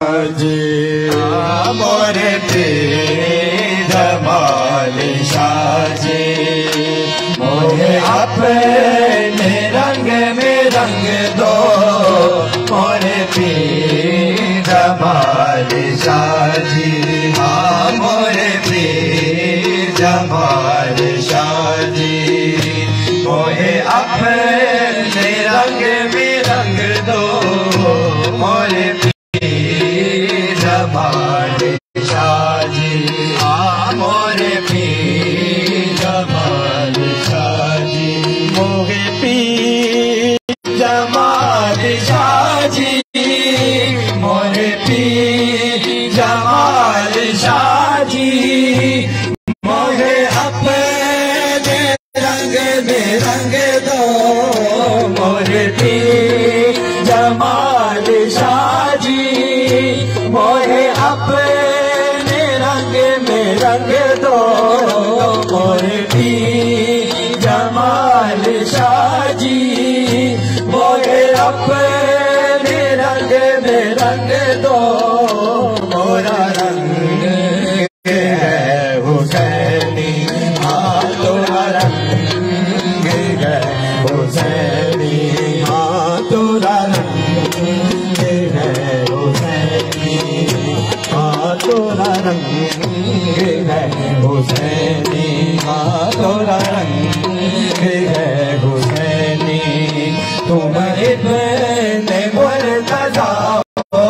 जी मोरे पीर जमाल शाह जी, मोरे अपने रंग में रंग दो, मोरे पीर जमाल शाह जी। हाँ मोरे पीर जमाल शाह जी, मोहे अपने रंग में रंग दो, मोरे पीर जमाल शाह जी। हाँ मोरे पीर जमाल शाह जी, मोहे पीर जमाल शाह जी, मोरे पीर जमाल शाह जी, मोहे अपने रंग में रंग दो, मोरे पीर जमाल शाह जी, मोहे अपने रंग में रंग दो, मोरे पीर जमाल शाह जी, मोहे अपने रंग में रंग दो, मोरा रंग है हुसैनी, हाँ तोरा रंग है हुसैनी, हाँ तोरा रंग है हुसैनी, हाँ तोरा रंग है हुसैनी, हाँ तोरा रंग है हुसैनी। तुम इब्ने मुर्तज़ा हो,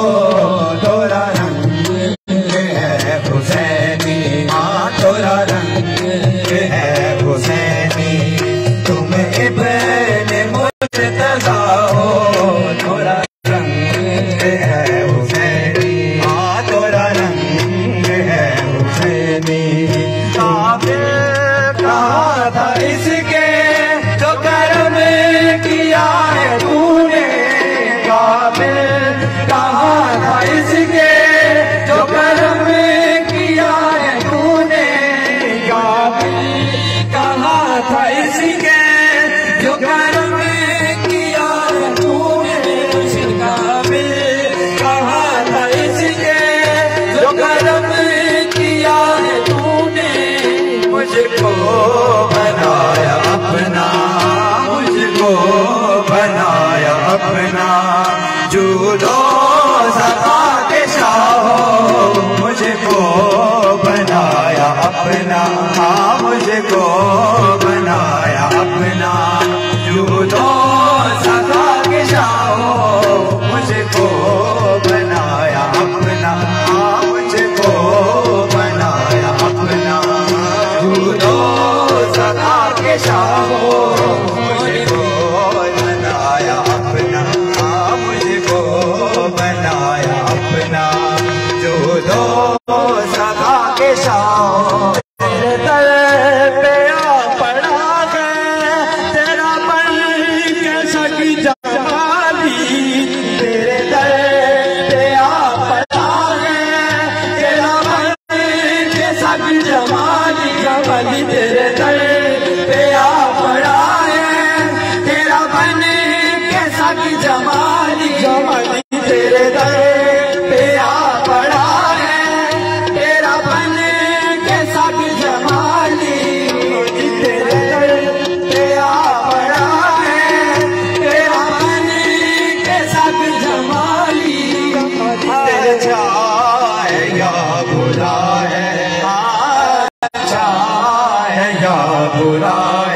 तोरा रंग है हुसैनी, हाँ तोरा रंग है हुसैनी। तुम इब्ने मुर्तज़ा हो, तोरा रंग है हुसैनी, हाँ तोरा रंग है हुसैनी। काबिल कहा था इसके जो कर्म किया है तूने, काबिल कहा था इसके जो कर्म किया है तूने, काबिल कहा था इसके जो कर्म किया है तूने, काबिल कहा था इसके जो कर्म किया है तूने। मुझको बनाया अपना, मुझको बनाया अपना, जूदो सदा के शाहो, मुझको बनाया अपना, हाँ मुझको बनाया अपना, जूदो सदा के शाहो, मुझको बनाया अपना, हाँ मुझको बनाया अपना, जूदो सदा के शाहो, मुझको बनाया अपना, हाँ मुझको बनाया अपना, जूदो सदा के शाहो। तेरे दर पे आ पड़ा है तेरा मन कैसा की जमाली, तेरे दर पे आ पड़ा है तेरा मन कैसा की जमाली, जमाली तेरे दर पे आ पड़ा है तेरा मन कैसा की जमाली, जमाली तेरे दर पे आ पड़ा है तेरा मन कैसा की जमाली, तेरे दर पे आ पड़ा है तेरा मन कैसा की जमाली। तेरे चाहे या बुरा है, अच्छा है या बुरा है,